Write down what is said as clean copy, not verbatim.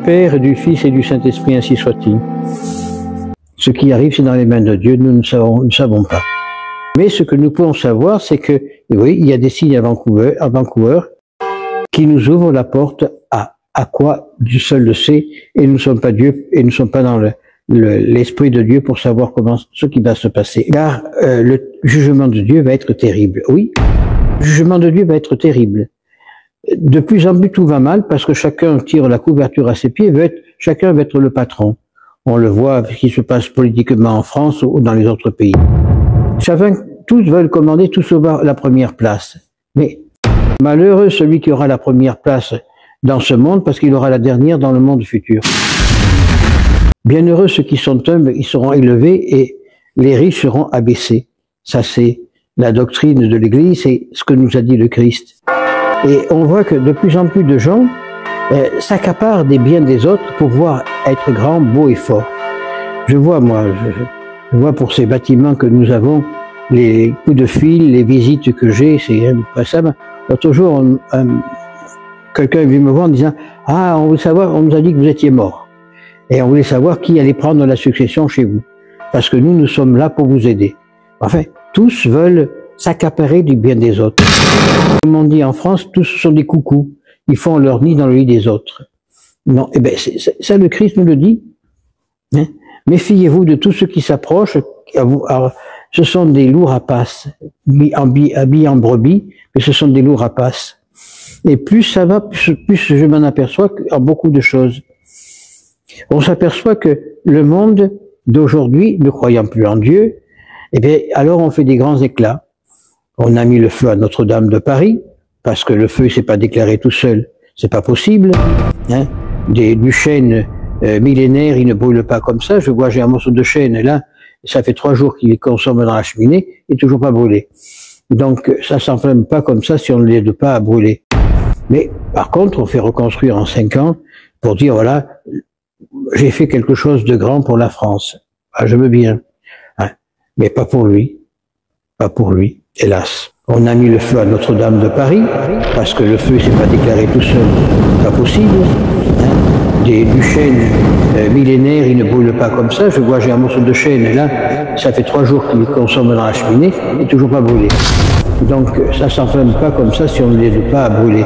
Père, et du Fils et du Saint-Esprit, ainsi soit-il. Ce qui arrive, c'est dans les mains de Dieu, nous ne savons pas. Mais ce que nous pouvons savoir, c'est que, oui, il y a des signes à Vancouver qui nous ouvrent la porte à quoi Dieu seul le sait, et nous ne sommes pas Dieu, et nous ne sommes pas dans l'esprit de Dieu pour savoir ce qui va se passer. Car le jugement de Dieu va être terrible. Oui, le jugement de Dieu va être terrible. De plus en plus, tout va mal parce que chacun tire la couverture à ses pieds, chacun veut être le patron. On le voit ce qui se passe politiquement en France ou dans les autres pays. Tous veulent commander, tous avoir la première place. Mais malheureux celui qui aura la première place dans ce monde parce qu'il aura la dernière dans le monde futur. Bienheureux ceux qui sont humbles, ils seront élevés et les riches seront abaissés. Ça, c'est la doctrine de l'Église, c'est ce que nous a dit le Christ. Et on voit que de plus en plus de gens s'accaparent des biens des autres pour pouvoir être grand, beau et fort. Je vois, moi, je vois pour ces bâtiments que nous avons, les coups de fil, les visites que j'ai, c'est pas ça. L'autre jour, quelqu'un est venu me voir en disant « Ah, on veut savoir, on nous a dit que vous étiez mort. » Et on voulait savoir qui allait prendre la succession chez vous. Parce que nous sommes là pour vous aider. Enfin, tous veulent s'accaparer du bien des autres. Comme on dit en France, tous sont des coucous. Ils font leur nid dans le lit des autres. Non, eh ben, ça le Christ nous le dit. Hein? Méfiez-vous de tous ceux qui s'approchent. Ce sont des loups rapaces, habillés en brebis, mais ce sont des loups rapaces. Et plus ça va, plus je m'en aperçois en beaucoup de choses. On s'aperçoit que le monde d'aujourd'hui, ne croyant plus en Dieu, eh bien, alors on fait des grands éclats. On a mis le feu à Notre-Dame de Paris, parce que le feu ne s'est pas déclaré tout seul. C'est pas possible. Hein. Du chêne millénaire, il ne brûle pas comme ça. Je vois, j'ai un morceau de chêne là, ça fait 3 jours qu'il consomme dans la cheminée, il n'est toujours pas brûlé. Donc, ça s'enflamme pas comme ça si on ne l'aide pas à brûler. Mais, par contre, on fait reconstruire en 5 ans pour dire, voilà, j'ai fait quelque chose de grand pour la France. Ah, je veux bien. Hein. Mais pas pour lui. Pas pour lui, hélas. On a mis le feu à Notre-Dame de Paris, parce que le feu ne s'est pas déclaré tout seul. C'est pas possible. Hein. Du chêne millénaire, il ne brûle pas comme ça. Je vois, j'ai un morceau de chêne là, ça fait 3 jours qu'il consomme dans la cheminée, il n'est toujours pas brûlé. Donc, ça s'enflamme pas comme ça si on ne l'aide pas à brûler.